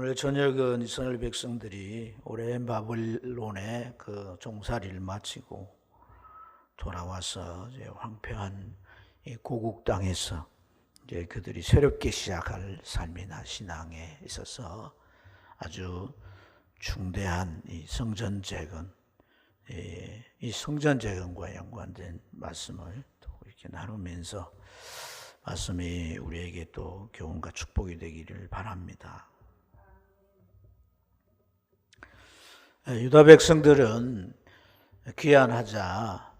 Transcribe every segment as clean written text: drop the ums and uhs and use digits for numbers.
오늘 저녁은 이스라엘 백성들이 오랜 바벨론의 그 종살이를 마치고 돌아와서 이제 황폐한 이 고국 땅에서 이제 그들이 새롭게 시작할 삶이나 신앙에 있어서 아주 중대한 이 성전 재건, 이 성전 재건과 연관된 말씀을 또 이렇게 나누면서 말씀이 우리에게 또 교훈과 축복이 되기를 바랍니다. 유다 백성들은 귀환하자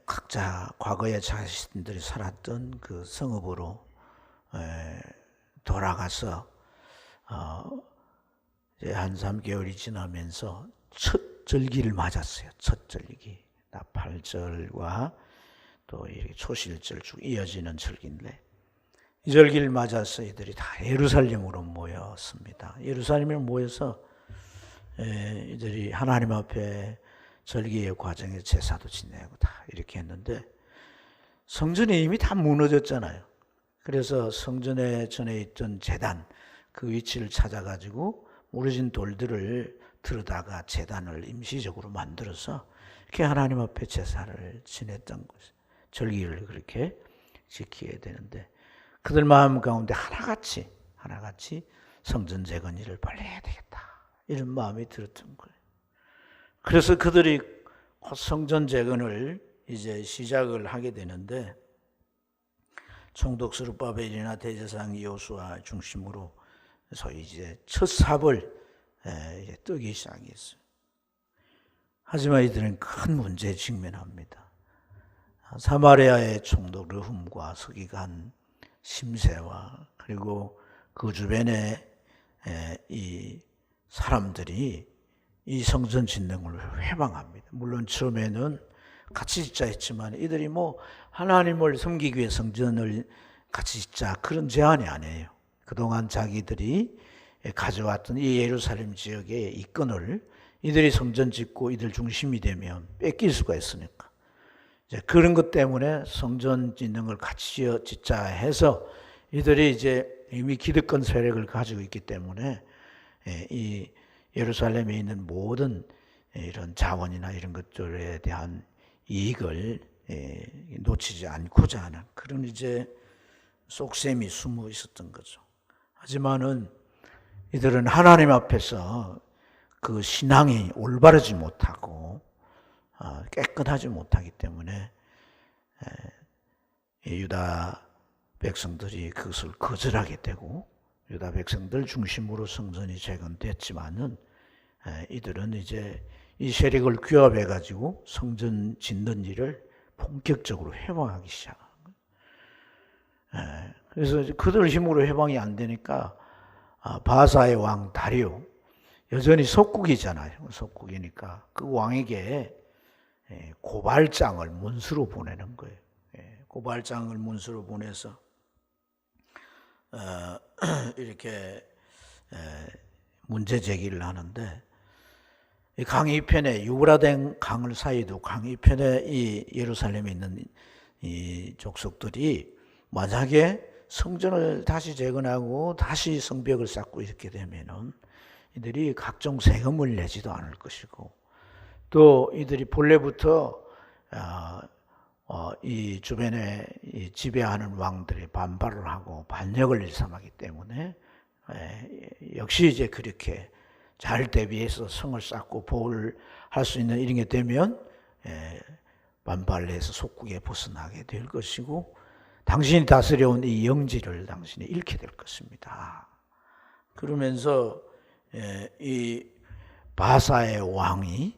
각자 과거에 자신들이 살았던 그 성읍으로 돌아가서 이제 한 3개월이 지나면서 첫 절기를 맞았어요. 첫 절기. 나팔절과 또 이렇게 초실절 쭉 이어지는 절기인데 이 절기를 맞아서 이들이 다 예루살렘으로 모였습니다. 예루살렘에 모여서 이들이 하나님 앞에 절기의 과정에 제사도 지내고 다 이렇게 했는데 성전이 이미 다 무너졌잖아요. 그래서 성전에 전에 있던 제단 그 위치를 찾아가지고 무너진 돌들을 들여다가 제단을 임시적으로 만들어서 이렇게 하나님 앞에 제사를 지냈던 것이죠. 절기를 그렇게 지켜야 되는데 그들 마음 가운데 하나같이 성전 재건 일을 빨리 해야 되겠다. 이런 마음이 들었던 거예요. 그래서 그들이 성전 재건을 이제 시작을 하게 되는데 총독 스룹바벨이나 대제사장 여호수아 중심으로 소위 이제 첫 삽을 뜨기 시작했어요. 하지만 이들은 큰 문제에 직면합니다. 사마리아의 총독 르훔과 서기관 심세와 그리고 그 주변에 이 사람들이 이 성전 짓는 걸 회방합니다. 물론 처음에는 같이 짓자 했지만 이들이 하나님을 섬기기 위해 성전을 같이 짓자 그런 제안이 아니에요. 그동안 자기들이 가져왔던 이 예루살렘 지역의 이권을 이들이 성전 짓고 이들 중심이 되면 뺏길 수가 있으니까 이제 그런 것 때문에 성전 짓는 걸 같이 짓자 해서 이들이 이제 이미 기득권 세력을 가지고 있기 때문에 이 예루살렘에 있는 모든 이런 자원이나 이런 것들에 대한 이익을 놓치지 않고자 하는 그런 이제 속셈이 숨어 있었던 거죠. 하지만은 이들은 하나님 앞에서 그 신앙이 올바르지 못하고 깨끗하지 못하기 때문에 유다 백성들이 그것을 거절하게 되고 유다 백성들 중심으로 성전이 재건됐지만은 이들은 이제 이 세력을 규합해 가지고 성전 짓는 일을 본격적으로 해방하기 시작한 거예요. 그래서 그들 힘으로 해방이 안 되니까 바사의 왕 다리오 여전히 속국이잖아요. 속국이니까 그 왕에게 고발장을 문수로 보내는 거예요. 고발장을 문수로 보내서 이렇게 문제 제기를 하는데 이 강 이편에 유브라데 강을 사이도 강 이편에 이 예루살렘에 있는 이 족속들이 만약에 성전을 다시 재건하고 다시 성벽을 쌓고 이렇게 되면은 이들이 각종 세금을 내지도 않을 것이고 또 이들이 본래부터 이 주변에 지배하는 왕들이 반발을 하고 반역을 일삼하기 때문에 역시 이제 그렇게 잘 대비해서 성을 쌓고 보호를 할 수 있는 이런 게 되면 반발을 해서 속국에 벗어나게 될 것이고 당신이 다스려온 이 영지를 당신이 잃게 될 것입니다. 그러면서 이 바사의 왕이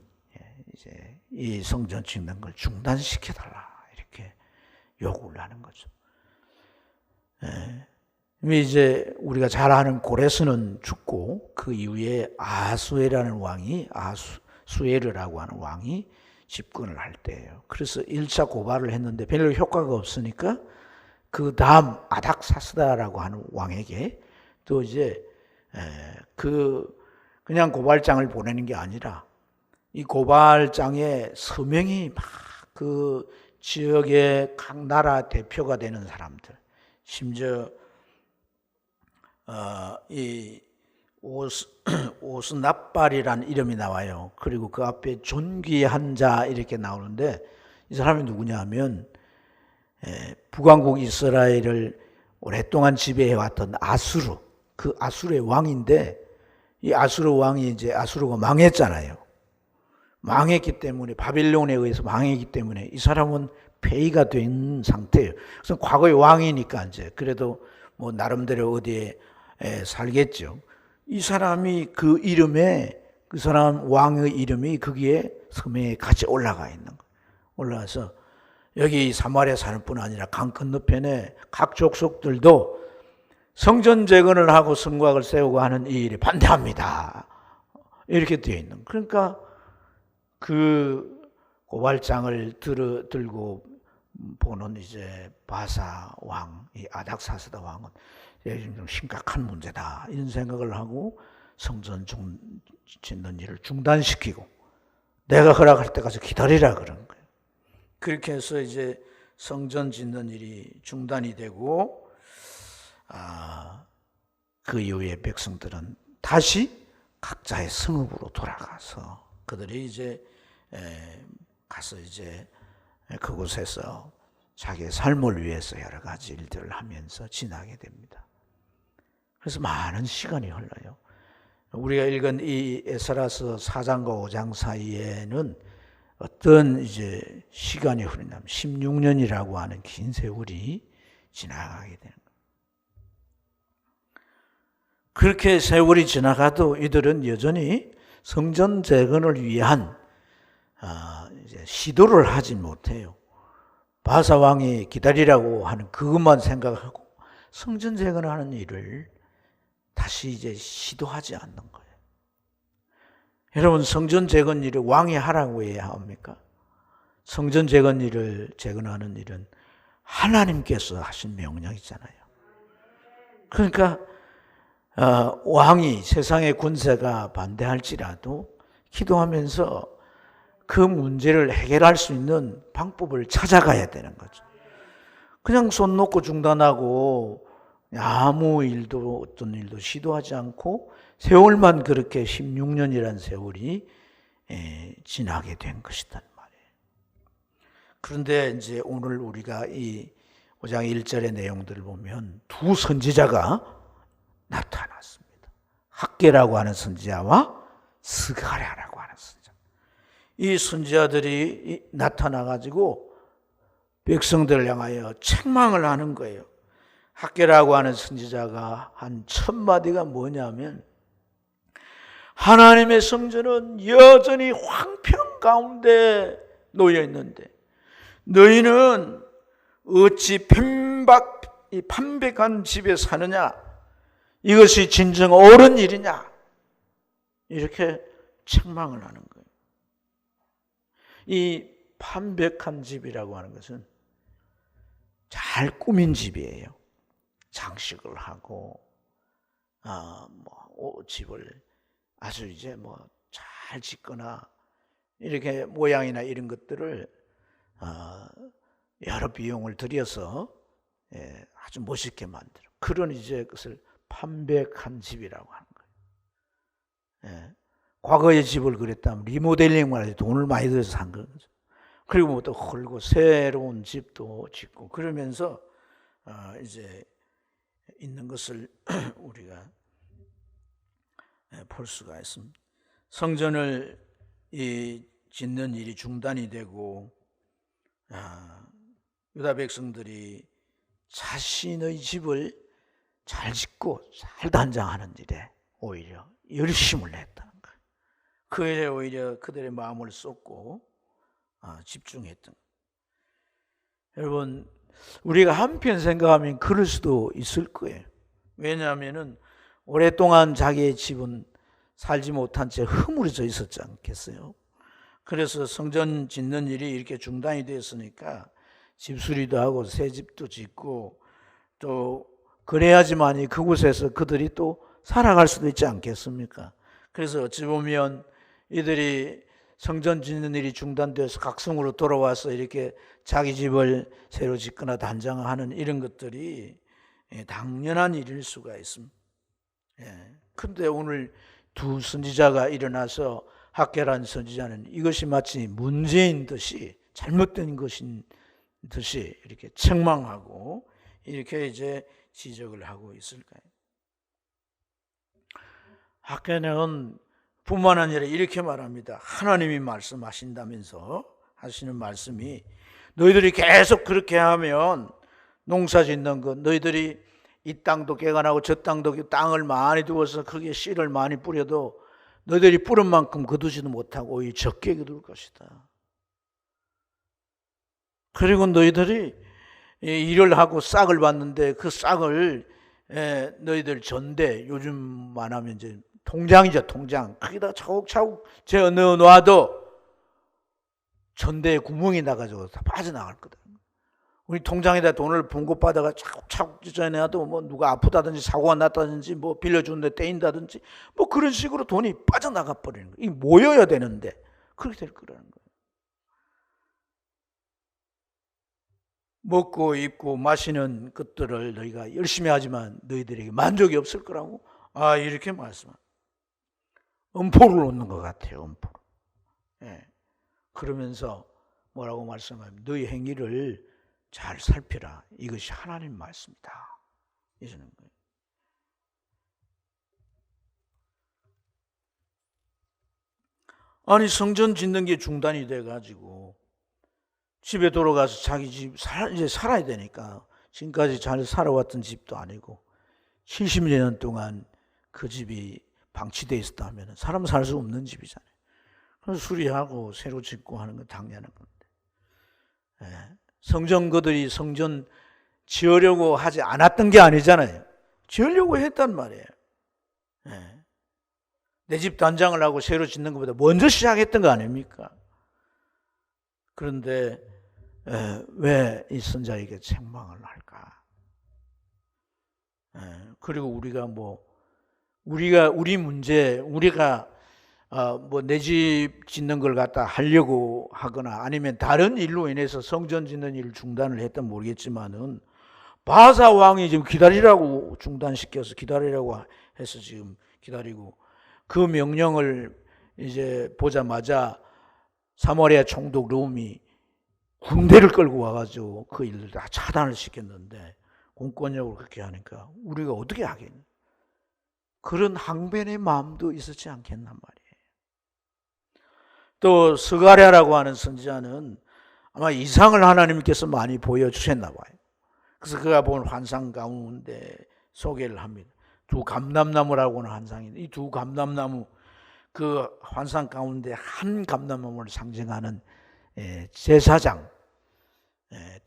이제 이 성전 짓는 걸 중단시켜달라 이렇게 요구를 하는 거죠. 이제 우리가 잘 아는 고레스는 죽고 그 이후에 아하수에라는 왕이 아하수에르라고 하는 왕이 집권을 할 때예요. 그래서 1차 고발을 했는데 별로 효과가 없으니까 그 다음 아닥사스다라고 하는 왕에게 또 이제 그냥 고발장을 보내는 게 아니라 이 고발장에 서명이 막 그 지역의 각 나라 대표가 되는 사람들 심지어 이 오스납발이라는 이름이 나와요. 그리고 그 앞에 존귀한 자 이렇게 나오는데 이 사람이 누구냐 하면 북왕국 이스라엘을 오랫동안 지배해왔던 아수르, 그 아수르의 왕인데 이 아수르 왕이 이제 아수르가 망했잖아요. 망했기 때문에 바빌론에 의해서 망했기 때문에 이 사람은 폐위가 된 상태예요. 그래서 과거의 왕이니까 이제 그래도 뭐 나름대로 어디에 살겠죠. 이 사람이 그 이름에 그 사람 왕의 이름이 거기에 섬에 같이 올라가 있는 거예요. 올라가서 여기 사마리아 사는 뿐 아니라 강 건너편에 각 족속들도 성전 재건을 하고 성곽을 세우고 하는 이 일에 반대합니다. 이렇게 되어 있는. 그러니까 그 고발장을 들고 보는 이제 바사 왕, 이 아닥사스다 왕은 좀 심각한 문제다 이런 생각을 하고 성전 짓는 일을 중단시키고 내가 허락할 때까지 기다리라 그런 거예요. 그렇게 해서 이제 성전 짓는 일이 중단이 되고 그 이후에 백성들은 다시 각자의 성읍으로 돌아가서 그들이 이제 가서 이제 그곳에서 자기의 삶을 위해서 여러 가지 일들을 하면서 지나게 됩니다. 그래서 많은 시간이 흘러요. 우리가 읽은 이 에스라서 4장과 5장 사이에는 어떤 이제 시간이 흐르냐면 16년이라고 하는 긴 세월이 지나가게 되는 거예요. 그렇게 세월이 지나가도 이들은 여전히 성전 재건을 위한 이제 시도를 하지 못해요. 바사 왕이 기다리라고 하는 그것만 생각하고 성전 재건하는 일을 다시 이제 시도하지 않는 거예요. 여러분, 성전 재건 일을 왕이 하라고 해야 합니까? 성전 재건 일을 재건하는 일은 하나님께서 하신 명령이잖아요. 그러니까 왕이 세상의 군세가 반대할지라도 기도하면서 그 문제를 해결할 수 있는 방법을 찾아가야 되는 거죠. 그냥 손 놓고 중단하고 아무 일도 어떤 일도 시도하지 않고 세월만 그렇게 16년이라는 세월이 지나게 된 것이란 말이에요. 그런데 이제 오늘 우리가 이 5장 1절의 내용들을 보면 두 선지자가 나타났습니다. 학개라고 하는 선지자와 스가랴라고 하는 선지자. 이 선지자들이 나타나가지고 백성들을 향하여 책망을 하는 거예요. 학개라고 하는 선지자가 한 첫 마디가 뭐냐면 하나님의 성전은 여전히 황폐한 가운데 놓여 있는데 너희는 어찌 판백한 집에 사느냐? 이것이 진정 옳은 일이냐? 이렇게 책망을 하는 거예요. 이 판백한 집이라고 하는 것은 잘 꾸민 집이에요. 장식을 하고 집을 아주 이제 잘 짓거나 이렇게 모양이나 이런 것들을 여러 비용을 들여서 아주 멋있게 만들어. 그런 이제 그것을 판백한 집이라고 하는 거예요. 과거의 집을 그랬다면 리모델링을 해서 돈을 많이 들여서 산 거죠. 그리고 또 헐고 새로운 집도 짓고 그러면서 이제 있는 것을 우리가 볼 수가 있습니다. 성전을 짓는 일이 중단이 되고 유다 백성들이 자신의 집을 잘 짓고 잘 단장하는 일에 오히려 열심을 냈다는 거예요. 그 일에 오히려 그들의 마음을 쏟고 집중했던 거예요. 여러분, 우리가 한편 생각하면 그럴 수도 있을 거예요. 왜냐하면 오랫동안 자기의 집은 살지 못한 채 허물어져 있었지 않겠어요? 그래서 성전 짓는 일이 이렇게 중단이 됐으니까 집수리도 하고 새 집도 짓고 또 그래야지만이 그곳에서 그들이 또 살아갈 수도 있지 않겠습니까? 그래서 어찌 보면 이들이 성전 짓는 일이 중단돼서 각성으로 돌아와서 이렇게 자기 집을 새로 짓거나 단장하는 이런 것들이 당연한 일일 수가 있습니다. 근데 오늘 두 선지자가 일어나서 학개란 선지자는 이것이 마치 문제인 듯이 잘못된 것인 듯이 이렇게 책망하고 이렇게 이제 지적을 하고 있을까요? 학개는 뿐만 아니라 이렇게 말합니다. 하나님이 말씀하신다면서 하시는 말씀이 너희들이 계속 그렇게 하면 농사 짓는 것, 너희들이 이 땅도 개간하고 저 땅도 땅을 많이 두어서 거기에 씨를 많이 뿌려도 너희들이 뿌린 만큼 거두지도 못하고 오히려 적게 거둘 것이다. 그리고 너희들이 일을 하고 싹을 받는데 그 싹을 너희들 전대, 요즘 말하면 이제 통장이죠, 통장. 거기다 차곡차곡 재어 놔도 전대에 구멍이 나가지고 다 빠져나갈 거다. 우리 통장에다 돈을 봉급받아가 차곡차곡 찢어내도 뭐 누가 아프다든지 사고가 났다든지 뭐 빌려주는데 떼인다든지 뭐 그런 식으로 돈이 빠져나가 버리는 거예요. 이게 모여야 되는데 그렇게 될 거라는 거예요. 먹고 입고 마시는 것들을 너희가 열심히 하지만 너희들에게 만족이 없을 거라고 이렇게 말씀합니다. 음포를 놓는 것 같아요. 음포. 예. 그러면서 뭐라고 말씀하면 너희 행위를 잘 살펴라. 이것이 하나님 말씀이다. 이러는 거예요. 아니 성전 짓는 게 중단이 돼가지고 집에 돌아가서 자기 집 이제 살아야 되니까 지금까지 잘 살아왔던 집도 아니고 70년 동안 그 집이 방치되어 있었다면 사람 살 수 없는 집이잖아요. 그래서 수리하고 새로 짓고 하는 건 당연한 건데 성전거들이 성전 지으려고 하지 않았던 게 아니잖아요. 지으려고 했단 말이에요. 내 집 단장을 하고 새로 짓는 것보다 먼저 시작했던 거 아닙니까? 그런데 왜 이 선자에게 책망을 할까? 그리고 우리 문제, 우리가 뭐 내 집 짓는 걸 갖다 하려고 하거나 아니면 다른 일로 인해서 성전 짓는 일을 중단을 했던 모르겠지만은 바사 왕이 지금 기다리라고 중단시켜서 기다리라고 해서 지금 기다리고 그 명령을 이제 보자마자 사마리아 총독 롬이 군대를 끌고 와가지고 그 일을 다 차단을 시켰는데 공권력으로 그렇게 하니까 우리가 어떻게 하겠냐. 그런 항변의 마음도 있었지 않겠단 말이에요. 또 스가랴라고 하는 선지자는 아마 이상을 하나님께서 많이 보여주셨나 봐요. 그래서 그가 본 환상 가운데 소개를 합니다. 두 감람나무라고 하는 환상인데 이 두 감람나무 그 환상 가운데 한 감람나무를 상징하는 제사장,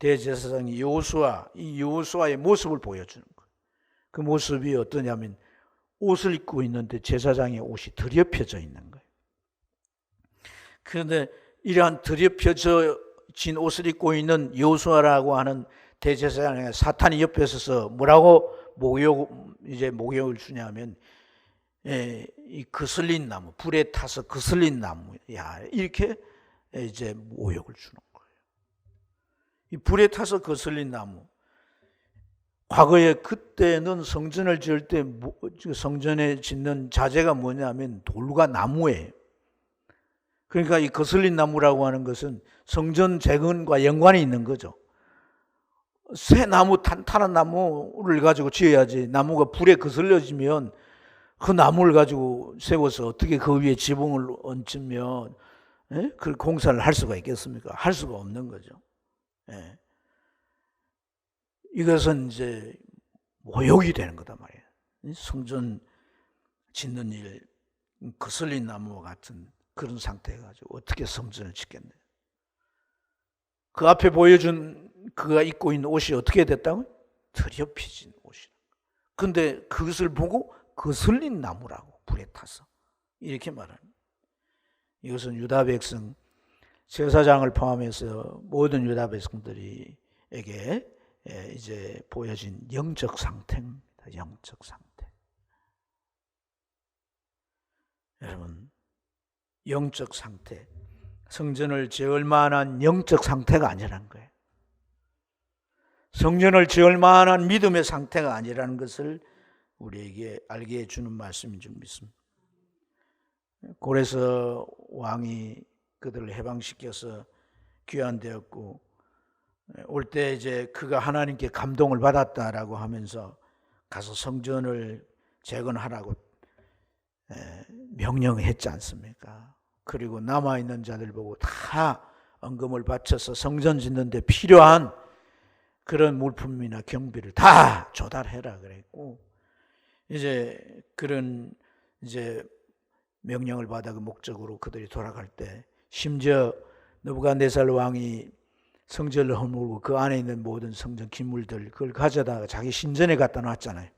대제사장이 이 여호수아의 모습을 보여주는 거예요. 그 모습이 어떠냐면 옷을 입고 있는데 제사장의 옷이 드럽혀져 있는 거예요. 그런데 이러한 드럽혀진 옷을 입고 있는 여호수아라고 하는 대제사장의 사탄이 옆에 서서 뭐라고 목욕을 주냐면 이 거슬린 나무, 불에 타서 거슬린 나무야 이렇게 이제 모욕을 주는 거예요. 이 불에 타서 거슬린 나무. 과거에 그때는 성전을 지을 때 성전에 짓는 자재가 뭐냐면 돌과 나무예요. 그러니까 이 거슬린 나무라고 하는 것은 성전 재건과 연관이 있는 거죠. 새 나무, 탄탄한 나무를 가지고 지어야지 나무가 불에 거슬려지면 그 나무를 가지고 세워서 어떻게 그 위에 지붕을 얹으면 그 공사를 할 수가 있겠습니까? 할 수가 없는 거죠. 이것은 이제 모욕이 되는 거단 말이에요. 성전 짓는 일, 거슬린 나무와 같은 그런 상태여가지고 어떻게 성전을 짓겠네요. 그 앞에 보여준 그가 입고 있는 옷이 어떻게 됐다고요? 드럽혀진 옷이라. 근데 그것을 보고 거슬린 나무라고 불에 타서 이렇게 말합니다. 이것은 유다 백성, 제사장을 포함해서 모든 유다 백성들에게 이제 보여진 영적 상태입니다. 영적 상태. 여러분, 영적 상태. 성전을 지을 만한 영적 상태가 아니라는 거예요. 성전을 지을 만한 믿음의 상태가 아니라는 것을 우리에게 알게 해주는 말씀인 줄 믿습니다. 고레스 왕이 그들을 해방시켜서 귀환되었고, 올 때 이제 그가 하나님께 감동을 받았다라고 하면서 가서 성전을 재건하라고 명령했지 않습니까? 그리고 남아있는 자들 보고 다 헌금을 바쳐서 성전 짓는 데 필요한 그런 물품이나 경비를 다 조달해라 그랬고, 이제 그런 이제 명령을 받아 그 목적으로 그들이 돌아갈 때, 심지어 느부갓네살 왕이 성전을 허물고 그 안에 있는 모든 성전 기물들 그걸 가져다가 자기 신전에 갖다 놨잖아요.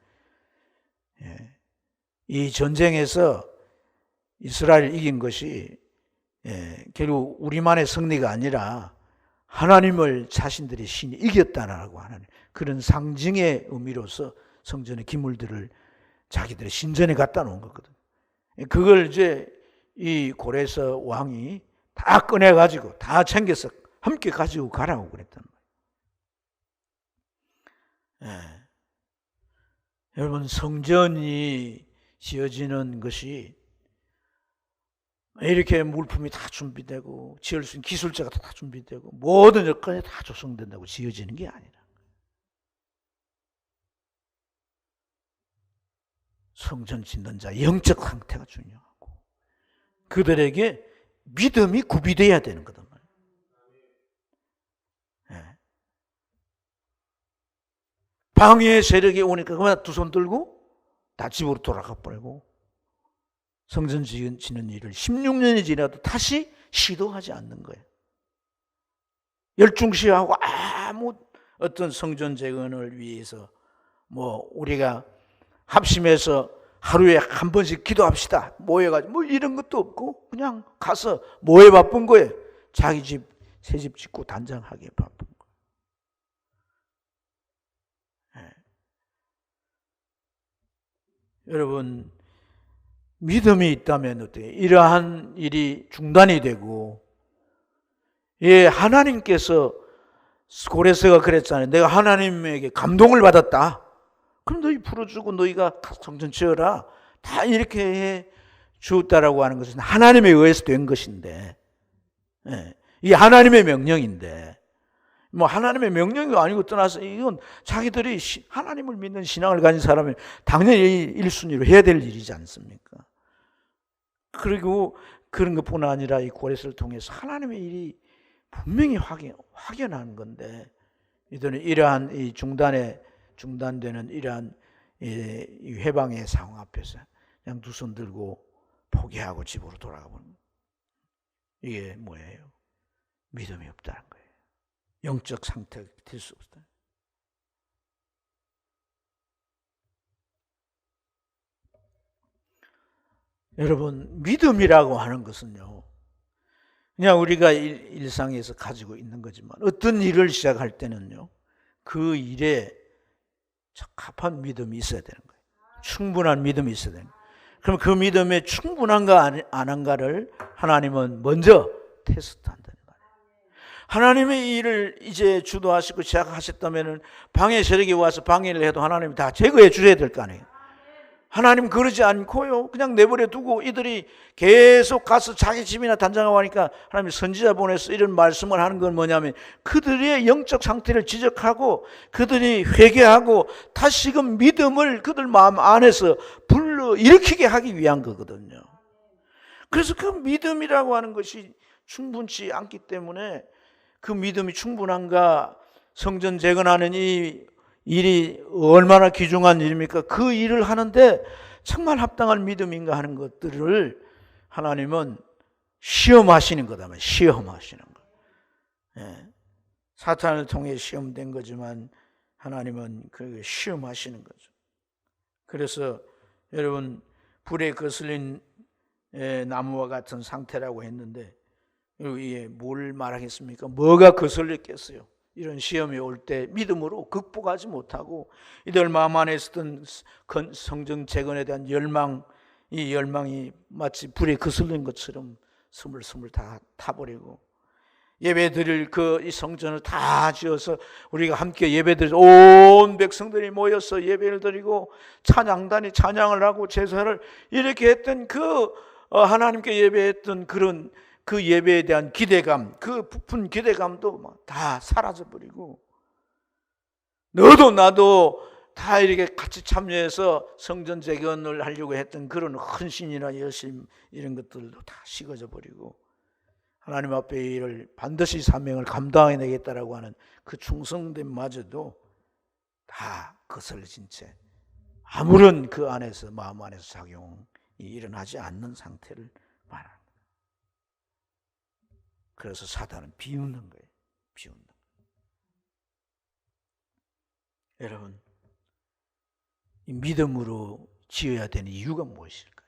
이 전쟁에서 이스라엘 이긴 것이 결국 우리만의 승리가 아니라 하나님을 자신들의 신이 이겼다라고 하는 그런 상징의 의미로서 성전의 기물들을 자기들의 신전에 갖다 놓은 거거든. 그걸 이제 이 고레스 왕이 다 꺼내가지고 다 챙겨서 함께 가지고 가라고 그랬단 말이에요. 여러분, 성전이 지어지는 것이 이렇게 물품이 다 준비되고 지을 수 있는 기술자가 다 준비되고 모든 여건이 다 조성된다고 지어지는 게 아니라, 성전 짓는 자 영적 상태가 중요하고 그들에게 믿음이 구비되어야 되는 거단 말이에요. 방해의 세력이 오니까 그만 두 손 들고 다 집으로 돌아가 버리고, 성전 짓는 일을 16년이 지나도 다시 시도하지 않는 거예요. 열중시하고 아무 어떤 성전 재건을 위해서 뭐 우리가 합심해서 하루에 한 번씩 기도합시다 모여가지고 뭐 이런 것도 없고, 그냥 가서 뭐에 바쁜 거예요? 자기 집 새 집 짓고 단장하기에 바쁜 거예요. 여러분, 믿음이 있다면 어떻게 이러한 일이 중단이 되고, 하나님께서, 고레스가 그랬잖아요. 내가 하나님에게 감동을 받았다. 그럼 너희 풀어주고 너희가 성전 지어라. 다 이렇게 해 주었다라고 하는 것은 하나님에 의해서 된 것인데, 이 하나님의 명령인데, 뭐 하나님의 명령이 아니고 떠나서 이건 자기들이 하나님을 믿는 신앙을 가진 사람이 당연히 1순위로 해야 될 일이지 않습니까? 그리고 그런 것뿐 아니라 이 고레스를 통해서 하나님의 일이 분명히 확연한 건데, 이들은 이러한 이 중단되는 이러한 이 회방의 상황 앞에서 그냥 두 손 들고 포기하고 집으로 돌아가 버는 거예요. 이게 뭐예요? 믿음이 없다는 거예요. 영적 상태가 될 수 없다. 여러분, 믿음이라고 하는 것은요, 그냥 우리가 일상에서 가지고 있는 거지만 어떤 일을 시작할 때는요, 그 일에 적합한 믿음이 있어야 되는 거예요. 충분한 믿음이 있어야 되는 거예요. 그럼 그 믿음에 충분한가 안 한가를 하나님은 먼저 테스트한다는 거예요. 하나님의 일을 이제 주도하시고 시작하셨다면 방해 세력이 와서 방해를 해도 하나님이 다 제거해 주셔야 될 거 아니에요. 하나님 그러지 않고요, 그냥 내버려 두고 이들이 계속 가서 자기 집이나 단장하고 하니까 하나님이 선지자 보내서 이런 말씀을 하는 건 뭐냐면, 그들의 영적 상태를 지적하고 그들이 회개하고 다시금 믿음을 그들 마음 안에서 불러일으키게 하기 위한 거거든요. 그래서 그 믿음이라고 하는 것이 충분치 않기 때문에, 그 믿음이 충분한가, 성전 재건하는 이 일이 얼마나 귀중한 일입니까? 그 일을 하는데 정말 합당한 믿음인가 하는 것들을 하나님은 시험하시는 거다. 시험하시는 거. 사탄을 통해 시험된 거지만 하나님은 그 시험하시는 거죠. 그래서 여러분, 불에 거슬린 나무와 같은 상태라고 했는데, 이게 뭘 말하겠습니까? 뭐가 거슬렸겠어요? 이런 시험이 올 때 믿음으로 극복하지 못하고 이들 마음 안에 있었던 성전 재건에 대한 열망, 이 열망이 마치 불에 거슬린 것처럼 스물스물 다 타버리고, 예배 드릴 이 성전을 다 지어서 우리가 함께 예배 드려서 온 백성들이 모여서 예배를 드리고 찬양단이 찬양을 하고 제사를 이렇게 했던 하나님께 예배했던 그런 그 예배에 대한 기대감, 그 부푼 기대감도 다 사라져버리고 너도 나도 다 이렇게 같이 참여해서 성전 재건을 하려고 했던 그런 헌신이나 열심 이런 것들도 다 식어져 버리고 하나님 앞에 일을 반드시 사명을 감당해내겠다라고 하는 그 충성됨마저도 다 거슬러진 채 아무런 그 안에서 마음 안에서 작용이 일어나지 않는 상태를 말합니다. 그래서 사단은 비웃는 거예요. 비웃는 거예요. 여러분, 이 믿음으로 지어야 되는 이유가 무엇일까요?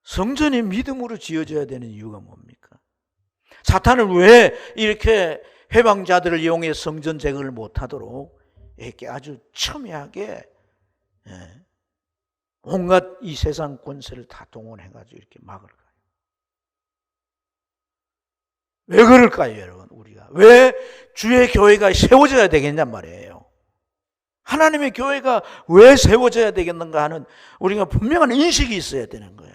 성전이 믿음으로 지어져야 되는 이유가 뭡니까? 사탄은 왜 이렇게 회방자들을 이용해 성전 재건을 못하도록 이렇게 아주 첨예하게 온갖 이 세상 권세를 다 동원해가지고 이렇게 막을까요? 왜 그럴까요, 여러분? 우리가 왜 주의 교회가 세워져야 되겠냔 말이에요. 하나님의 교회가 왜 세워져야 되겠는가 하는 우리가 분명한 인식이 있어야 되는 거예요.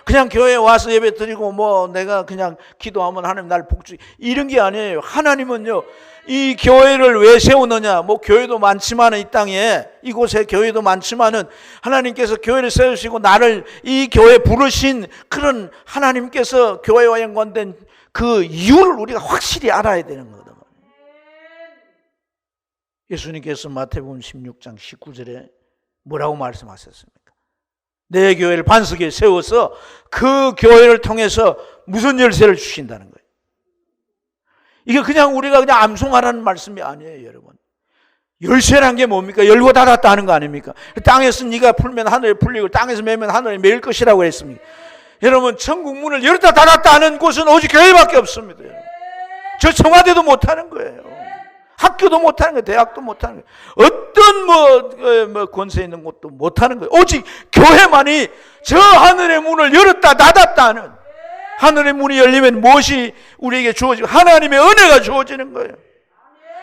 그냥 교회에 와서 예배 드리고 내가 그냥 기도하면 하나님 날 복주 이런 게 아니에요. 하나님은요, 이 교회를 왜 세우느냐? 교회도 많지만은 이 땅에 이곳에 교회도 많지만은 하나님께서 교회를 세우시고 나를 이 교회에 부르신 그런 하나님께서 교회와 연관된 그 이유를 우리가 확실히 알아야 되는 거거든요. 예수님께서 마태복음 16장 19절에 뭐라고 말씀하셨습니까? 내 교회를 반석에 세워서 그 교회를 통해서 무슨 열쇠를 주신다는 거예요. 이게 그냥 우리가 그냥 암송하라는 말씀이 아니에요, 여러분. 열쇠란 게 뭡니까? 열고 닫았다 하는 거 아닙니까? 땅에서 네가 풀면 하늘에 풀리고 땅에서 매면 하늘에 매일 것이라고 했습니다. 여러분, 천국 문을 열었다 닫았다 하는 곳은 오직 교회밖에 없습니다. 여러분. 저 청와대도 못하는 거예요. 학교도 못하는 거예요. 대학도 못하는 거예요. 어떤 권세 있는 곳도 못하는 거예요. 오직 교회만이 저 하늘의 문을 열었다 닫았다 하는, 하늘의 문이 열리면 무엇이 우리에게 주어지고 하나님의 은혜가 주어지는 거예요.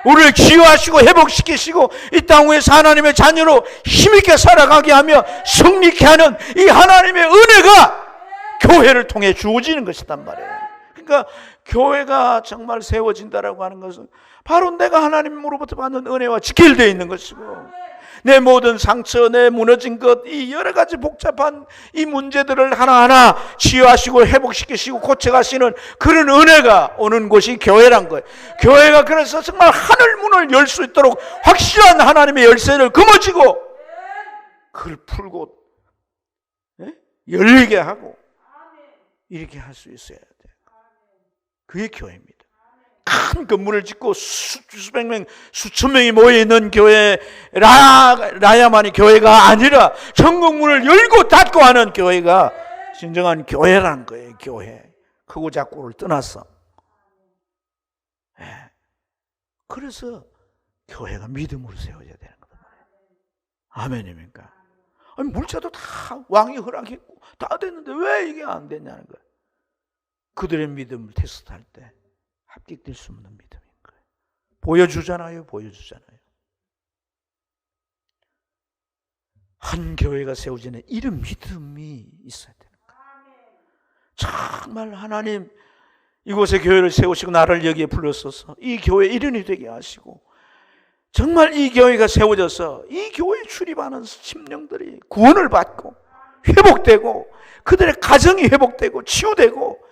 우리를 치유하시고 회복시키시고 이 땅 위에서 하나님의 자녀로 힘있게 살아가게 하며 승리케 하는 이 하나님의 은혜가 교회를 통해 주어지는 것이단 말이에요. 그러니까 교회가 정말 세워진다라고 하는 것은 바로 내가 하나님으로부터 받는 은혜와 직결되어 있는 것이고, 내 모든 상처, 내 무너진 것, 이 여러 가지 복잡한 이 문제들을 하나하나 치유하시고 회복시키시고 고쳐가시는 그런 은혜가 오는 곳이 교회란 거예요. 교회가 그래서 정말 하늘 문을 열 수 있도록 확실한 하나님의 열쇠를 거머쥐고 그걸 풀고 열리게 하고 이렇게 할 수 있어야 돼요. 그게 교회입니다. 큰 건물을 짓고 수백 명, 수천 명이 모여있는 교회라야만이 교회가 아니라 천국문을 열고 닫고 하는 교회가 진정한 교회라는 거예요. 교회. 크고 작고를 떠나서. 그래서 교회가 믿음으로 세워져야 되는 거다. 아멘입니까? 아니, 물자도 다 왕이 허락했고 다 됐는데 왜 이게 안 됐냐는 거예요. 그들의 믿음을 테스트할 때 합격될 수 없는 믿음인 거예요. 보여주잖아요. 한 교회가 세워지는 이런 믿음이 있어야 되는 거예요. 정말 하나님 이곳에 교회를 세우시고 나를 여기에 불러서서 이 교회 일원이 되게 하시고 정말 이 교회가 세워져서 이 교회에 출입하는 심령들이 구원을 받고 회복되고 그들의 가정이 회복되고 치유되고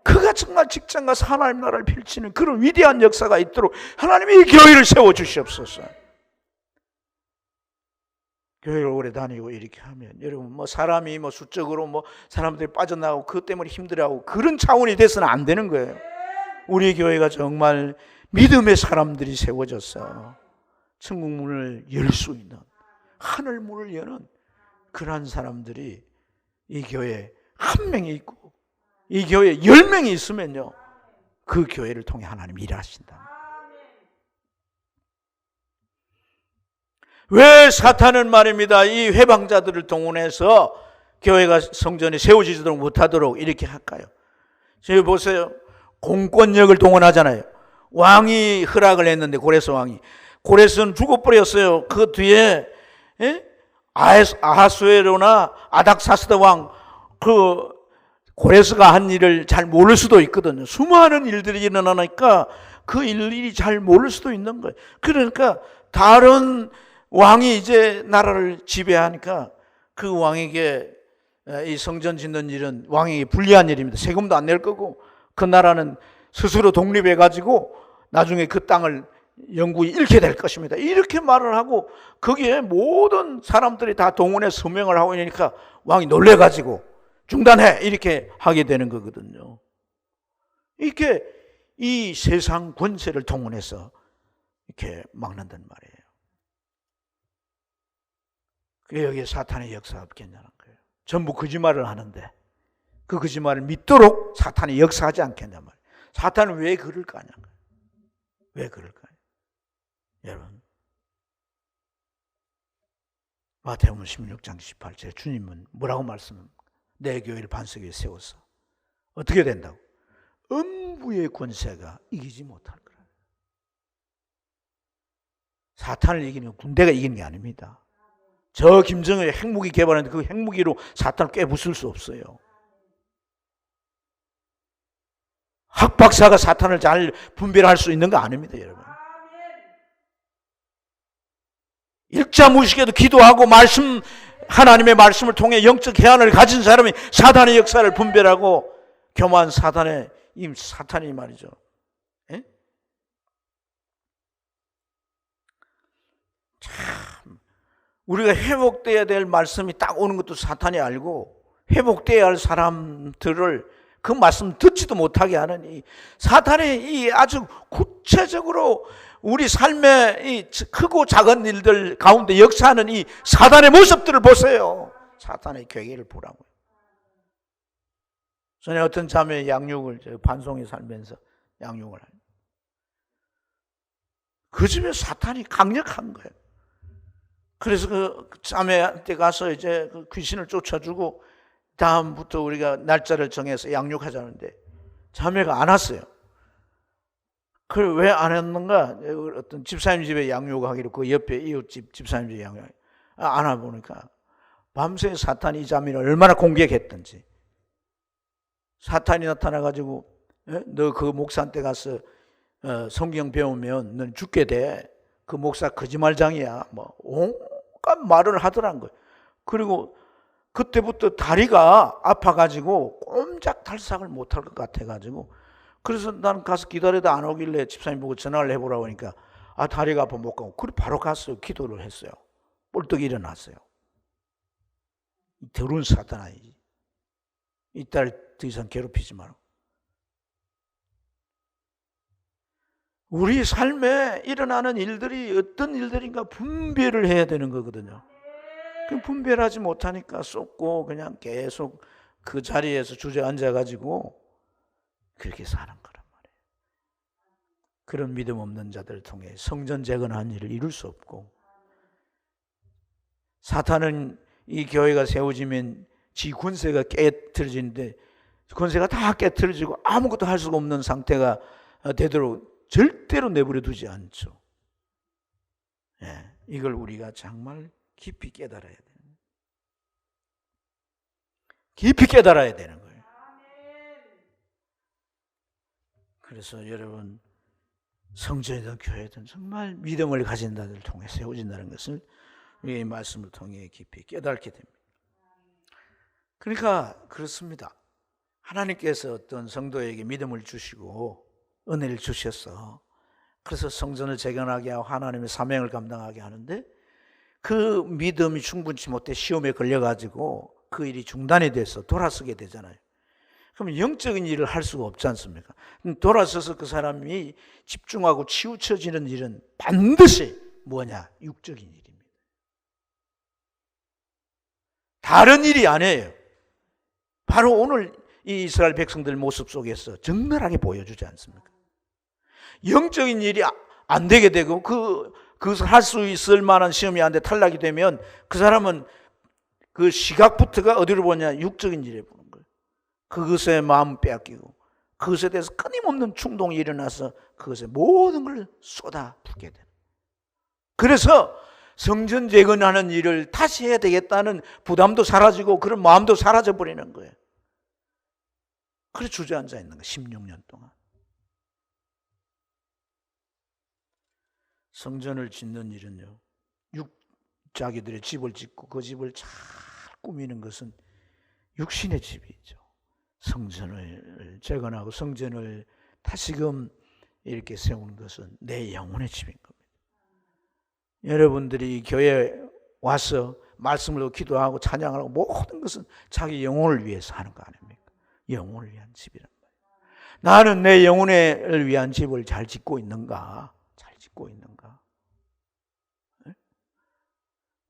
그가 정말 직장 가서 하나님 나라를 펼치는 그런 위대한 역사가 있도록 하나님이 이 교회를 세워주시옵소서. 교회를 오래 다니고 이렇게 하면 여러분 사람이 수적으로 사람들이 빠져나가고 그것 때문에 힘들어하고 그런 차원이 돼서는 안 되는 거예요. 우리 교회가 정말 믿음의 사람들이 세워져서 천국 문을 열 수 있는 하늘 문을 여는 그러한 사람들이 이 교회에 한 명이 있고 이 교회에 10명이 있으면요 그 교회를 통해 하나님이 일하신다. 왜 사탄은 말입니다 이 회방자들을 동원해서 교회가 성전이 세워지도록 못하도록 이렇게 할까요? 지금 보세요. 공권력을 동원하잖아요. 왕이 허락을 했는데 고레스 왕이. 고레스는 죽어버렸어요. 그 뒤에 아하수에로나 아닥사스다 왕, 그 고레스가 한 일을 잘 모를 수도 있거든요. 수많은 일들이 일어나니까 그 일이 잘 모를 수도 있는 거예요. 그러니까 다른 왕이 이제 나라를 지배하니까 그 왕에게 이 성전 짓는 일은 왕에게 불리한 일입니다. 세금도 안 낼 거고 그 나라는 스스로 독립해가지고 나중에 그 땅을 영국이 잃게 될 것입니다. 이렇게 말을 하고 거기에 모든 사람들이 다 동원해 서명을 하고 있으니까 왕이 놀래가지고 중단해 이렇게 하게 되는 거거든요. 이렇게 이 세상 권세를 동원해서 이렇게 막는단 말이에요. 그게 여기에 사탄의 역사가 없겠냐는 거예요. 전부 거짓말을 하는데 그 거짓말을 믿도록 사탄이 역사하지 않겠냐 말이에요. 사탄은 왜 그럴까 하냐는 거예요. 왜 그럴까요? 여러분, 마태복음 16장 18절에 주님은 뭐라고 말씀합니까? 내 교회를 반석 위에 세워서 어떻게 된다고? 음부의 권세가 이기지 못할 거라. 사탄을 이기는 건 군대가 이기는 게 아닙니다. 저 김정은이 핵무기 개발하는데 그 핵무기로 사탄을 깨부술 수 없어요. 학박사가 사탄을 잘 분별할 수 있는 거 아닙니다, 여러분. 일자무식에도 기도하고 하나님의 말씀을 통해 영적 해안을 가진 사람이 사탄의 역사를 분별하고 교만 사탄의 사탄이 말이죠. 에? 참 우리가 회복돼야 될 말씀이 딱 오는 것도 사탄이 알고 회복돼야 할 사람들을 그 말씀 듣지도 못하게 하는 이 사탄의 이 아주 구체적으로 우리 삶의 이 크고 작은 일들 가운데 역사하는 이 사탄의 모습들을 보세요. 사탄의 괴계를 보라고요. 전에 어떤 자매의 양육을 반송에 살면서 양육을 하요. 그 집에 사탄이 강력한 거예요. 그래서 그 자매한테 가서 이제 그 귀신을 쫓아주고 다음부터 우리가 날짜를 정해서 양육하자는데 자매가 안 왔어요. 그걸 왜 안 했는가? 어떤 집사님 집에 양육하기로 그 옆에 이웃집 집사님 집에 양육하기로 안 와보니까 밤새 사탄이 이 자매를 얼마나 공격했던지 사탄이 나타나가지고 너 그 목사한테 가서 성경 배우면 넌 죽게 돼. 그 목사 거짓말장이야. 뭐 온갖 말을 하더란 거예요. 그리고 그때부터 다리가 아파가지고 꼼짝달싹을 못할 것 같아가지고 그래서 난 가서 기다려도 안 오길래 집사님 보고 전화를 해보라고 하니까 다리가 아파 못 가고 그래 바로 갔어요. 기도를 했어요. 뻘떡 일어났어요. 더러운 사탄아 이 딸 더 이상 괴롭히지 마라. 우리 삶에 일어나는 일들이 어떤 일들인가 분별을 해야 되는 거거든요. 그 분별하지 못하니까 쏟고 그냥 계속 그 자리에서 주저앉아가지고 그렇게 사는 거란 말이에요. 그런 믿음 없는 자들을 통해 성전 재건한 일을 이룰 수 없고 사탄은 이 교회가 세워지면 지 권세가 깨트려지는데 권세가 다 깨트려지고 아무것도 할 수가 없는 상태가 되도록 절대로 내버려 두지 않죠. 예, 이걸 우리가 정말 깊이 깨달아야 돼요. 깊이 깨달아야 되는 거예요. 그래서 여러분 성전이든 교회든 정말 믿음을 가진 자들을 통해 세워진다는 것을 우리의 말씀을 통해 깊이 깨닫게 됩니다. 그러니까 그렇습니다. 하나님께서 어떤 성도에게 믿음을 주시고 은혜를 주셔서 그래서 성전을 재건하게 하고 하나님의 사명을 감당하게 하는데 그 믿음이 충분치 못해 시험에 걸려가지고 그 일이 중단이 돼서 돌아서게 되잖아요. 그럼 영적인 일을 할 수가 없지 않습니까? 돌아서서 그 사람이 집중하고 치우쳐지는 일은 반드시 뭐냐? 육적인 일입니다. 다른 일이 아니에요. 바로 오늘 이 이스라엘 백성들 모습 속에서 적나라하게 보여주지 않습니까? 영적인 일이 안 되게 되고 그것을 할 수 있을 만한 시험이 안 돼 탈락이 되면 그 사람은 그 시각부터가 어디로 보냐? 육적인 일에 보는 거예요. 그것에 마음 빼앗기고 그것에 대해서 끊임없는 충동이 일어나서 그것에 모든 걸 쏟아붓게 되는. 그래서 성전 재건하는 일을 다시 해야 되겠다는 부담도 사라지고 그런 마음도 사라져버리는 거예요. 그래서 주저앉아 있는 거예요. 16년 동안. 성전을 짓는 일은요, 자기들의 집을 짓고 그 집을 잘 꾸미는 것은 육신의 집이죠. 성전을 재건하고 성전을 다시금 이렇게 세우는 것은 내 영혼의 집인 겁니다. 여러분들이 교회에 와서 말씀을 듣고 기도하고 찬양을 하고 모든 것은 자기 영혼을 위해서 하는 거 아닙니까? 영혼을 위한 집이란 말이에요. 나는 내 영혼을 위한 집을 잘 짓고 있는가? 잘 짓고 있는가?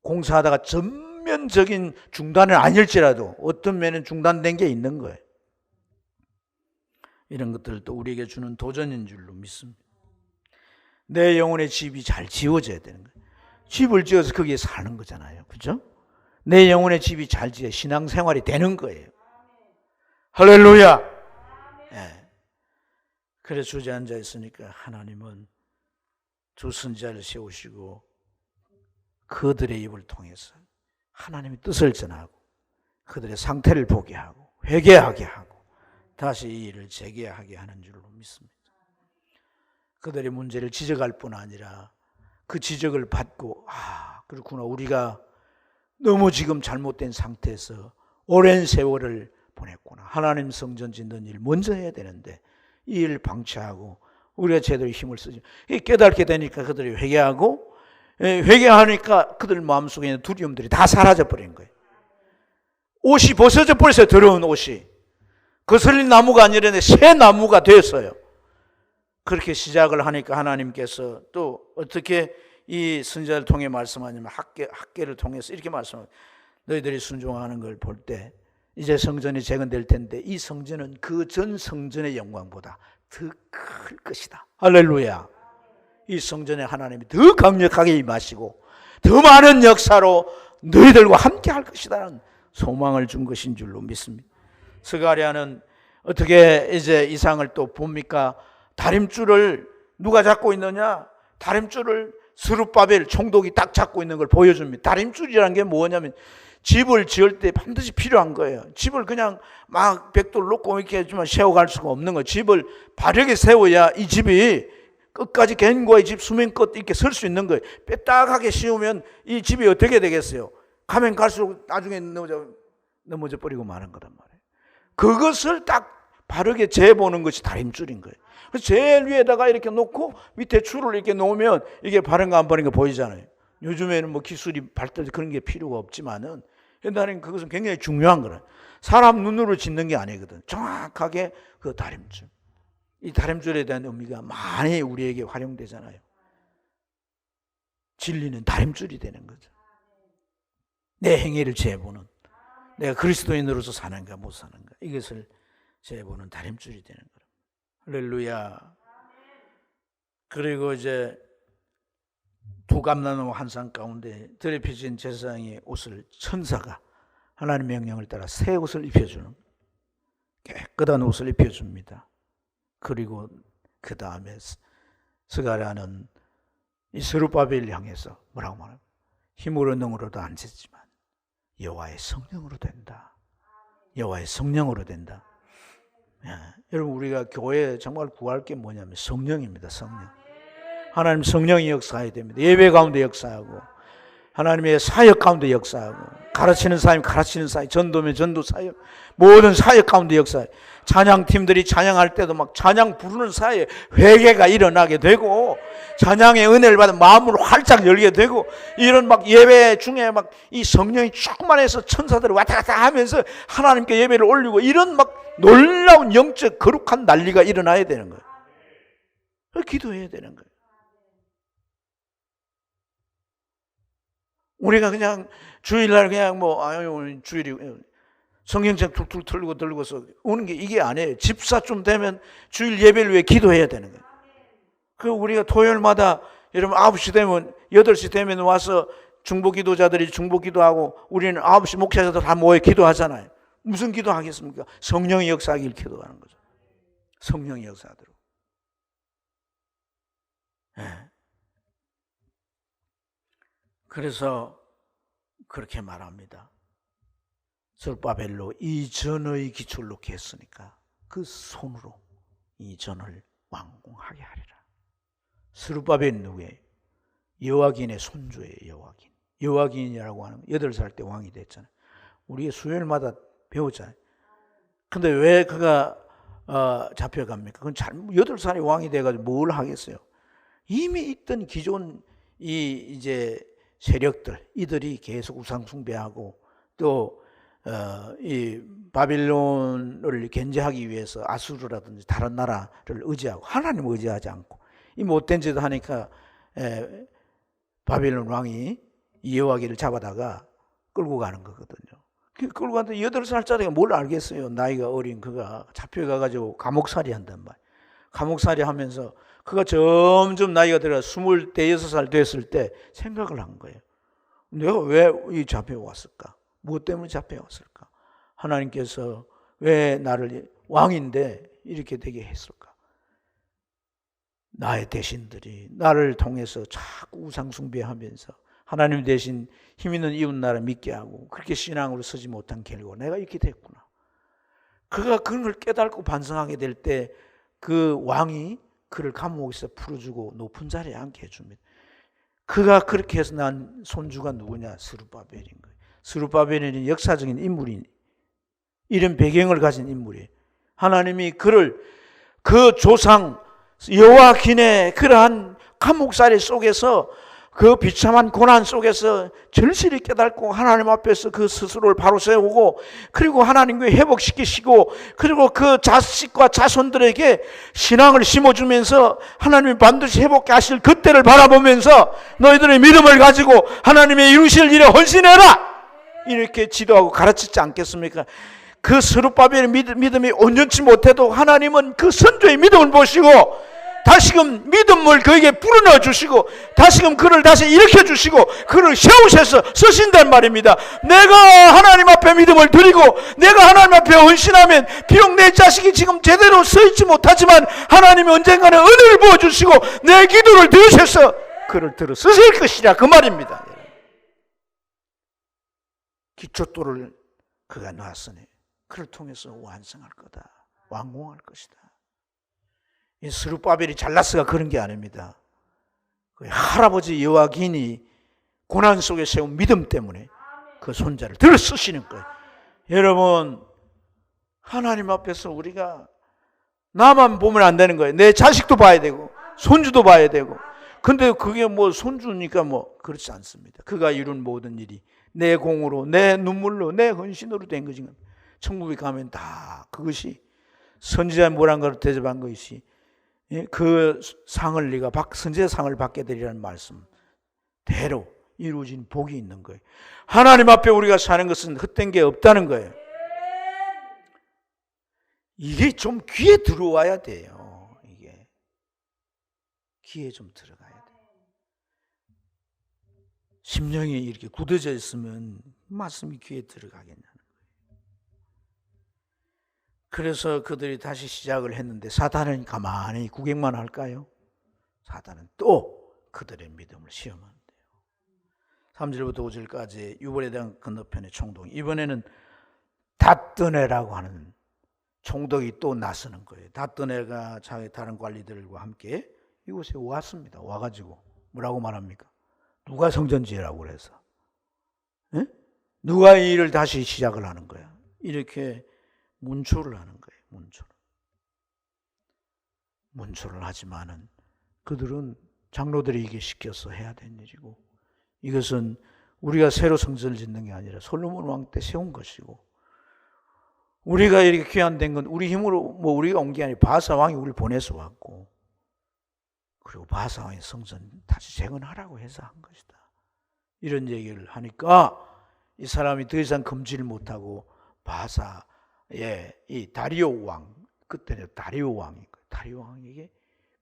공사하다가 전면적인 중단은 아닐지라도 어떤 면은 중단된 게 있는 거예요. 이런 것들도 우리에게 주는 도전인 줄로 믿습니다. 내 영혼의 집이 잘 지어져야 되는 거예요. 집을 지어서 거기에 사는 거잖아요. 그죠? 내 영혼의 집이 잘 지어 신앙생활이 되는 거예요. 할렐루야! 네. 그래서 주저앉아 있으니까 하나님은 두 선지자를 세우시고 그들의 입을 통해서 하나님의 뜻을 전하고 그들의 상태를 보게 하고 회개하게 하고 다시 이 일을 재개하게 하는 줄로 믿습니다. 그들의 문제를 지적할 뿐 아니라 그 지적을 받고 그렇구나, 우리가 너무 지금 잘못된 상태에서 오랜 세월을 보냈구나. 하나님 성전 짓는 일 먼저 해야 되는데 이 일 방치하고 우리가 제대로 힘을 쓰지. 깨닫게 되니까 그들이 회개하고, 회개하니까 그들 마음속에 있는 두려움들이 다 사라져버린 거예요. 옷이 벗어져 버렸어요. 더러운 옷이. 거슬린 나무가 아니라 새 나무가 됐어요. 그렇게 시작을 하니까 하나님께서 또 어떻게 이 선지자를 통해 말씀하냐면 학계를 통해서 이렇게 말씀합니다. 너희들이 순종하는 걸 볼 때 이제 성전이 재건될 텐데 이 성전은 그 전 성전의 영광보다 더 클 것이다. 할렐루야. 이 성전에 하나님이 더 강력하게 임하시고 더 많은 역사로 너희들과 함께 할 것이라는 소망을 준 것인 줄로 믿습니다. 스가랴는 어떻게 이제 이상을 또 봅니까? 다림줄을 누가 잡고 있느냐? 다림줄을 스룹바벨 총독이 딱 잡고 있는 걸 보여줍니다. 다림줄이라는 게 뭐냐면 집을 지을 때 반드시 필요한 거예요. 집을 그냥 막 벽돌 놓고 이렇게 해주면 세워갈 수가 없는 거예요. 집을 바르게 세워야 이 집이 끝까지 견고히 집 수면끝 이렇게 설 수 있는 거예요. 빼딱하게 씌우면 이 집이 어떻게 되겠어요? 가면 갈수록 나중에 넘어져 버리고 마는 거란 말이에요. 그것을 딱 바르게 재보는 것이 다림줄인 거예요. 그래서 제일 위에다가 이렇게 놓고 밑에 줄을 이렇게 놓으면 이게 바른가 안 바른가 보이잖아요. 요즘에는 뭐 기술이 발달해서 그런 게 필요가 없지만은 옛날에는 그것은 굉장히 중요한 거예요. 사람 눈으로 짓는 게 아니거든. 정확하게 그 다림줄. 이 다림줄에 대한 의미가 많이 우리에게 활용되잖아요. 진리는 다림줄이 되는 거죠. 내 행위를 재보는, 내가 그리스도인으로서 사는가 못 사는가, 이것을 재보는 다림줄이 되는 거예요. 할렐루야. 그리고 이제 두 감나무 한 상 가운데 더럽혀진 제사장의 옷을 천사가 하나님의 명령을 따라 새 옷을 입혀주는, 깨끗한 옷을 입혀줍니다. 그리고 그 다음에 스가랴는 이 스룹바벨을 향해서 뭐라고 말합니까? 힘으로 능으로도 안 되지만 여호와의 성령으로 된다. 여호와의 성령으로 된다. 여러분, 우리가 교회에 정말 구할 게 뭐냐면 성령입니다. 성령. 하나님 성령이 역사해야 됩니다. 예배 가운데 역사하고 하나님의 사역 가운데 역사하고 가르치는 사람 가르치는 사역, 전도면 전도 사역, 모든 사역 가운데 역사해. 찬양팀들이 찬양할 때도 막 찬양 부르는 사이에 회개가 일어나게 되고 찬양의 은혜를 받은 마음으로 활짝 열게 되고 이런 막 예배 중에 막 이 성령이 충만해서 천사들이 왔다 갔다 하면서 하나님께 예배를 올리고 이런 막 놀라운 영적 거룩한 난리가 일어나야 되는 거예요. 기도해야 되는 거예요. 우리가 그냥 주일날 그냥 뭐 오늘 주일이 성경책 툭툭 들고서 오는 게 이게 아니에요. 집사 좀 되면 주일 예배를 위해 기도해야 되는 거예요. 그 우리가 토요일마다 여러분 9시 되면 8시 되면 와서 중보 기도자들이 중보 기도하고 우리는 9시 목사자들 다 모여 기도하잖아요. 무슨 기도하겠습니까? 성령의 역사하기를 기도하는 거죠. 성령 역사대로. 예. 그래서 그렇게 말합니다. 스룹바벨로 이 전의 기초를 놓게 했으니까 그 손으로 이 전을 완공하게 하리라. 스룹바벨은 누구예요? 여호와긴의 손주예요. 여호와긴. 여호와긴이라고 하는 8살 때 왕이 됐잖아요. 우리가 수요일마다 배우잖아요. 근데 왜 그가 잡혀갑니까? 그건 8살에 왕이 돼가지고 뭘 하겠어요? 이미 있던 기존 이제 세력들, 이들이 계속 우상숭배하고 또 이 바빌론을 견제하기 위해서 아수르라든지 다른 나라를 의지하고 하나님을 의지하지 않고 이 못된 짓을 하니까 바빌론 왕이 여호와기를 잡아다가 끌고 가는 거거든요. 끌고 갔는데 8살짜리가 뭘 알겠어요. 나이가 어린 그가 잡혀가가지고 감옥살이 한단 말이에요. 감옥살이 하면서 그가 점점 나이가 들어 26살 됐을 때 생각을 한 거예요. 내가 왜 잡혀왔을까? 무엇 때문에 잡혀왔을까? 하나님께서 왜 나를 왕인데 이렇게 되게 했을까? 나의 대신들이 나를 통해서 자꾸 우상숭배하면서 하나님 대신 힘 있는 이웃나라 믿게 하고 그렇게 신앙으로 서지 못한 결과 내가 이렇게 됐구나. 그가 그걸 깨닫고 반성하게 될 때 그 왕이 그를 감옥에서 풀어주고 높은 자리에 앉게 해줍니다. 그가 그렇게 해서 난 손주가 누구냐? 스룹바벨인 거예요. 스룹바벨은 역사적인 인물이 이런 배경을 가진 인물이에요. 하나님이 그를 그 조상 여호와긴의 그러한 감옥살이 속에서 그 비참한 고난 속에서 절실히 깨닫고 하나님 앞에서 그 스스로를 바로 세우고 그리고 하나님께 회복시키시고 그리고 그 자식과 자손들에게 신앙을 심어주면서 하나님이 반드시 회복케 하실 그때를 바라보면서 너희들의 믿음을 가지고 하나님의 이루실 일에 헌신해라 이렇게 지도하고 가르치지 않겠습니까? 그 스룹바벨의 믿음이 온전치 못해도 하나님은 그 선조의 믿음을 보시고 다시금 믿음을 그에게 불어넣어 주시고 다시금 그를 다시 일으켜 주시고 그를 세우셔서 쓰신단 말입니다. 내가 하나님 앞에 믿음을 드리고 내가 하나님 앞에 헌신하면 비록 내 자식이 지금 제대로 서 있지 못하지만 하나님이 언젠가는 은혜를 부어주시고 내 기도를 들으셔서 그를 들어 쓰실 것이라 그 말입니다. 기초돌을 그가 놨으니 그를 통해서 완성할 거다. 완공할 것이다. 이 스룹바벨이 잘났어가 그런 게 아닙니다. 할아버지 여호와긴이 고난 속에 세운 믿음 때문에 그 손자를 들어 쓰시는 거예요. 여러분 하나님 앞에서 우리가 나만 보면 안 되는 거예요. 내 자식도 봐야 되고 손주도 봐야 되고 근데 그게 뭐 손주니까 뭐 그렇지 않습니다. 그가 이룬 모든 일이 내 공으로 내 눈물로 내 헌신으로 된 거지. 천국에 가면 다 그것이 선지자의 모란가로 대접한 것이 그 상을 네가 선지자 상을 받게 되리라는 말씀 대로 이루어진 복이 있는 거예요. 하나님 앞에 우리가 사는 것은 헛된 게 없다는 거예요. 이게 좀 귀에 들어와야 돼요. 이게 귀에 좀 들어가야 돼요. 심령이 이렇게 굳어져 있으면 말씀이 귀에 들어가겠냐는 거예요. 그래서 그들이 다시 시작을 했는데 사단은 가만히 구경만 할까요? 사단은 또 그들의 믿음을 시험한대요. 3절부터 5절까지 유월에 대한 건너편의 총독, 이번에는 닷드네라고 하는 총독이 또 나서는 거예요. 닷드네가 자기 다른 관리들과 함께 이곳에 왔습니다. 와가지고 뭐라고 말합니까? 누가 성전지으라고 그래서 누가 이 일을 다시 시작을 하는 거야? 이렇게 문초를 하는 거예요. 문초를 하지만은 그들은 장로들이 이게 시켜서 해야 되는 일이고 이것은 우리가 새로 성전을 짓는 게 아니라 솔로몬 왕 때 세운 것이고 우리가 이렇게 귀환된 건 우리 힘으로 뭐 우리가 온 게 아니라 바사 왕이 우리를 보내서 왔고 그리고 바사 왕이 성전 다시 재건하라고 해서 한 것이다. 이런 얘기를 하니까 이 사람이 더 이상 금지를 못하고 바사 이 다리오 왕, 그때는 다리오 왕이고 다리오 왕에게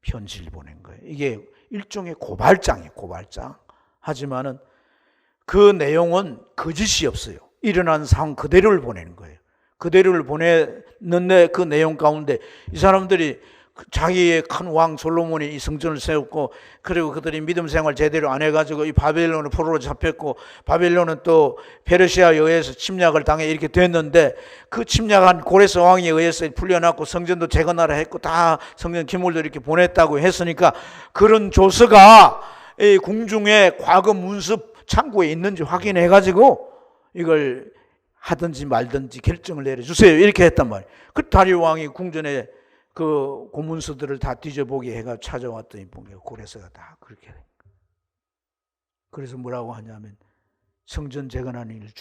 편지를 보낸 거예요. 이게 일종의 고발장이에요. 고발장. 하지만은 그 내용은 거짓이 없어요. 일어난 상황 그대로를 보내는 거예요. 그대로를 보냈는데 그 내용 가운데 이 사람들이 자기의 큰 왕 솔로몬이 이 성전을 세웠고, 그리고 그들이 믿음 생활 제대로 안 해가지고 이 바벨론을 포로로 잡혔고, 바벨론은 또 페르시아에 의해서 침략을 당해 이렇게 됐는데, 그 침략한 고레스 왕에 의해서 풀려났고 성전도 재건하라 했고 다 성전 기물도 이렇게 보냈다고 했으니까, 그런 조서가 이 궁중의 과거 문습 창고에 있는지 확인해가지고 이걸 하든지 말든지 결정을 내려주세요 이렇게 했단 말이에요. 그 다리오 왕이 궁전에 그 고문서들을 다 뒤져보게 해가 찾아왔더니 보면 고레스가 다 그렇게 된 거예요. 그래서 뭐라고 하냐면, 성전 재건하는 일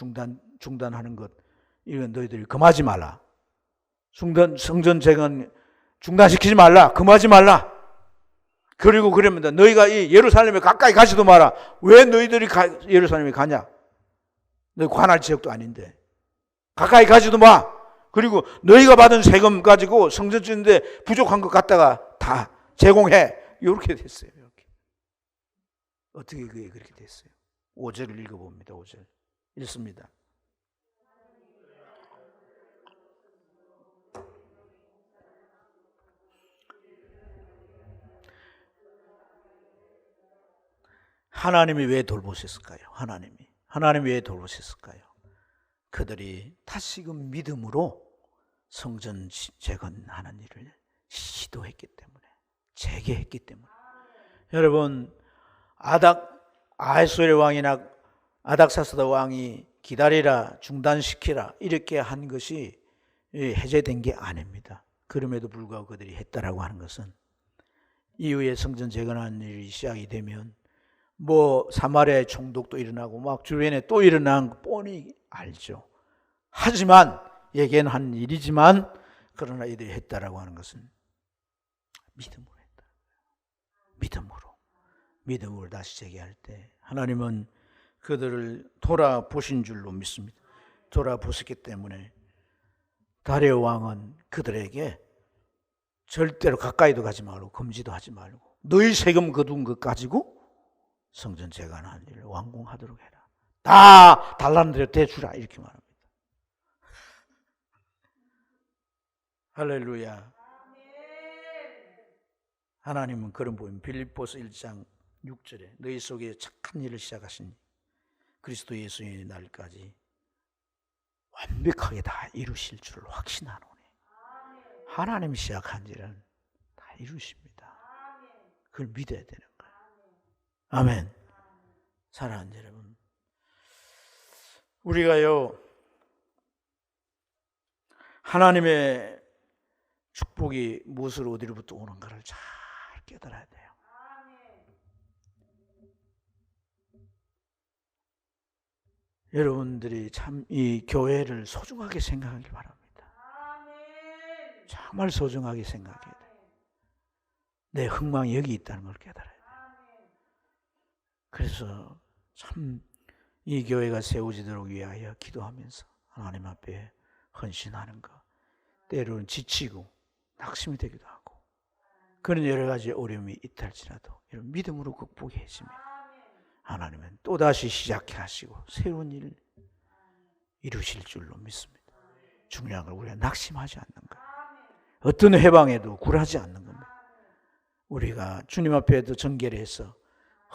중단하는 것, 이건 너희들이 금하지 말라. 성전 재건 중단시키지 말라. 금하지 말라. 그리고 그럽니다. 너희가 이 예루살렘에 가까이 가지도 마라. 왜 너희들이 예루살렘에 가냐? 너희 관할 지역도 아닌데. 가까이 가지도 마. 그리고 너희가 받은 세금 가지고 성전 짓는데 부족한 것 갖다가 다 제공해. 이렇게 됐어요. 이렇게. 어떻게 그게 그렇게 됐어요? 5절을 읽어봅니다. 5절 읽습니다. 하나님이 왜 돌보셨을까요? 하나님이 왜 돌보셨을까요? 그들이 다시금 믿음으로 성전 재건하는 일을 시도했기 때문에, 재개했기 때문에. 여러분, 아하수에르 왕이나 아닥사스다 왕이 기다리라, 중단시키라 이렇게 한 것이 해제된 게 아닙니다. 그럼에도 불구하고 그들이 했다라고 하는 것은, 이후에 성전 재건하는 일이 시작이 되면 뭐 사마리아의 총독도 일어나고 막 주변에 또 일어난 거 뻔히 알죠. 하지만 예견한 일이지만, 그러나 이들이 했다라고 하는 것은 믿음으로 했다. 믿음으로 다시 재개할 때 하나님은 그들을 돌아보신 줄로 믿습니다. 돌아보셨기 때문에 다리오 왕은 그들에게 절대로 가까이도 가지 말고 금지도 하지 말고 너희 세금 거둔 것 가지고 성전 재건하는 일을 완공하도록 해라. 다 달라는 대로 대주라 이렇게 말합니다. 할렐루야. 하나님은 그런 보임. 빌립보서 1장 6절에 너희 속에 착한 일을 시작하신 그리스도 예수의 날까지 완벽하게 다 이루실 줄을 확신하노니. 하나님이 시작한 일은 다 이루십니다. 그걸 믿어야 되는 거예요. 아멘. 사랑하는 여러분, 우리가요 하나님의 축복이 무엇으로 어디로부터 오는가를 잘 깨달아야 돼요. 여러분들이 참 이 교회를 소중하게 생각하길 바랍니다. 정말 소중하게 생각해야 돼요. 내 흥망이 여기 있다는 걸 깨달아야 돼요. 그래서 참 이 교회가 세워지도록 위하여 기도하면서 하나님 앞에 헌신하는 것, 때로는 지치고 낙심이 되기도 하고 그런 여러 가지 어려움이 있다 할지라도 이런 믿음으로 극복해 주시면 하나님은 또다시 시작해 하시고 새로운 일을 이루실 줄로 믿습니다. 중요한 건 우리가 낙심하지 않는 것, 어떤 해방에도 굴하지 않는 겁니다. 우리가 주님 앞에도 정결해서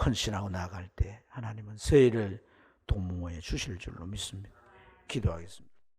헌신하고 나아갈 때 하나님은 새 일을 도모해 주실 줄로 믿습니다. 기도하겠습니다.